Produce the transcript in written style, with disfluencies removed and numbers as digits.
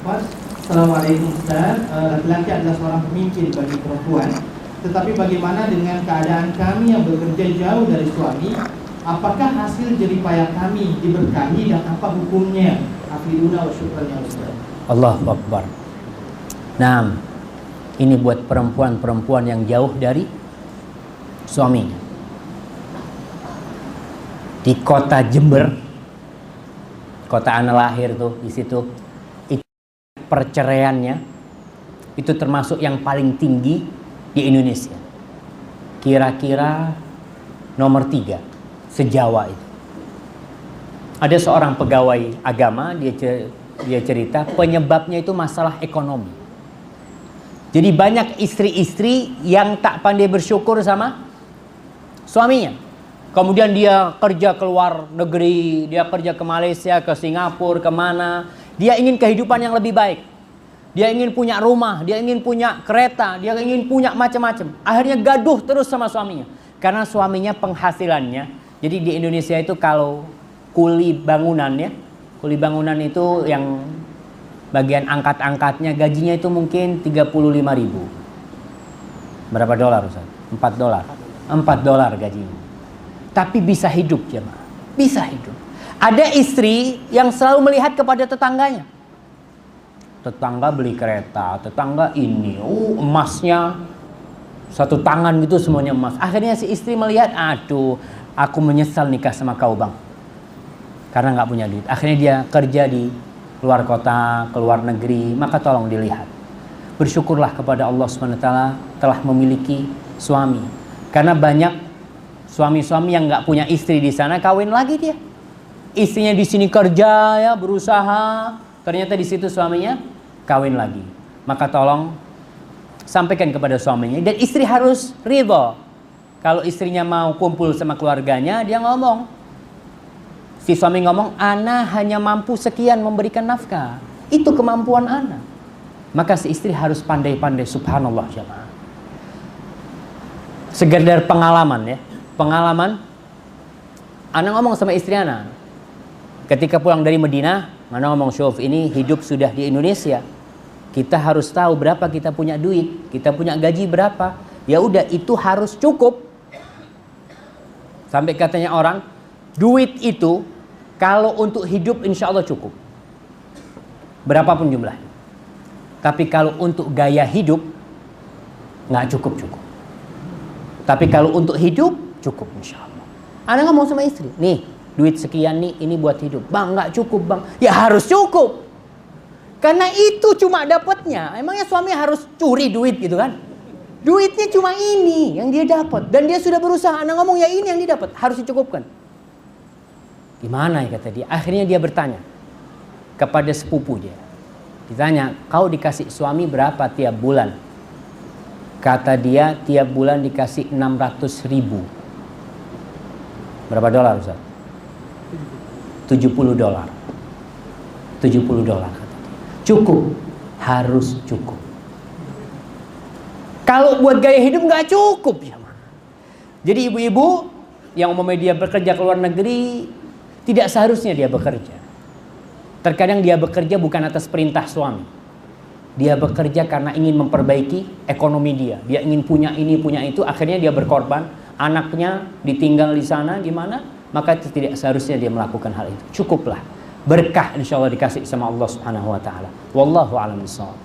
Assalamualaikum Ustaz. Laki-laki adalah seorang pemimpin bagi perempuan. Tetapi bagaimana dengan keadaan kami yang bekerja jauh dari suami? Apakah hasil jeripayah kami diberkahi dan apa hukumnya? Hafiduna wa syukran ya Ustaz. Allahu Akbar. Nah, ini buat perempuan-perempuan yang jauh dari suaminya. Di kota Jember, kota ana lahir tuh, di situ itu perceraiannya itu termasuk yang paling tinggi di Indonesia. Kira-kira nomor 3 se-Jawa itu. Ada seorang pegawai agama, dia cerita penyebabnya itu masalah ekonomi. Jadi banyak istri-istri yang tak pandai bersyukur sama suaminya. Kemudian dia kerja ke luar negeri, dia kerja ke Malaysia, ke Singapura, kemana. Dia ingin kehidupan yang lebih baik. Dia ingin punya rumah, dia ingin punya kereta, dia ingin punya macam-macam. Akhirnya gaduh terus sama suaminya. Karena suaminya penghasilannya. Jadi di Indonesia itu kalau kuli bangunannya, kuli bangunan itu yang bagian angkat-angkatnya gajinya itu mungkin 35.000. Berapa dolar Ustaz? $4. $4 gajinya. Tapi bisa hidup jemaah. Bisa hidup. Ada istri yang selalu melihat kepada tetangganya. Tetangga beli kereta, tetangga ini, emasnya satu tangan gitu semuanya emas. Akhirnya si istri melihat, aduh, aku menyesal nikah sama kau bang. Karena nggak punya duit. Akhirnya dia kerja di luar kota, ke luar negeri. Maka tolong dilihat. Bersyukurlah kepada Allah SWT telah memiliki suami. Karena banyak suami-suami yang nggak punya istri di sana kawin lagi dia. Istrinya di sini kerja ya, berusaha. Ternyata di situ suaminya kawin lagi. Maka tolong sampaikan kepada suaminya. Dan istri harus ridho. Kalau istrinya mau kumpul sama keluarganya, dia ngomong. Si suami ngomong, ana hanya mampu sekian memberikan nafkah. Itu kemampuan ana. Maka si istri harus pandai-pandai. Subhanallah jemaah. Sekedar pengalaman ya. Pengalaman, ana ngomong sama istri ana. Ketika pulang dari Madinah, ana ngomong, Syuf, ini hidup sudah di Indonesia. Kita harus tahu berapa kita punya duit, kita punya gaji berapa. Ya udah, itu harus cukup. Sampai katanya orang, duit itu kalau untuk hidup insya Allah cukup. Berapapun jumlahnya. Tapi kalau untuk gaya hidup, nggak cukup-cukup. Tapi kalau untuk hidup, cukup insya Allah. Anda ngomong sama istri, nih duit sekian nih, ini buat hidup. Bang, nggak cukup bang. Ya harus cukup. Karena itu cuma dapatnya. Emangnya suami harus curi duit gitu kan? Duitnya cuma ini yang dia dapat. Dan dia sudah berusaha. Anda ngomong ya ini yang dia dapat. Harus dicukupkan. Gimana ya kata dia. Akhirnya dia bertanya kepada sepupu dia. Ditanya, kau dikasih suami berapa tiap bulan? Kata dia, tiap bulan dikasih 600.000. Berapa dolar Ustaz? $70. $70 kata dia. Cukup. Harus cukup. Kalau buat gaya hidup nggak cukup ya. Jadi ibu-ibu yang umpamanya dia bekerja ke luar negeri, tidak seharusnya dia bekerja. Terkadang dia bekerja bukan atas perintah suami. Dia bekerja karena ingin memperbaiki ekonomi dia. Dia ingin punya ini, punya itu. Akhirnya dia berkorban. Anaknya ditinggal di sana, gimana? Maka tidak seharusnya dia melakukan hal itu. Cukuplah. Berkah insya Allah dikasih sama Allah Subhanahu wa ta'ala. Wallahu a'lam bishawab.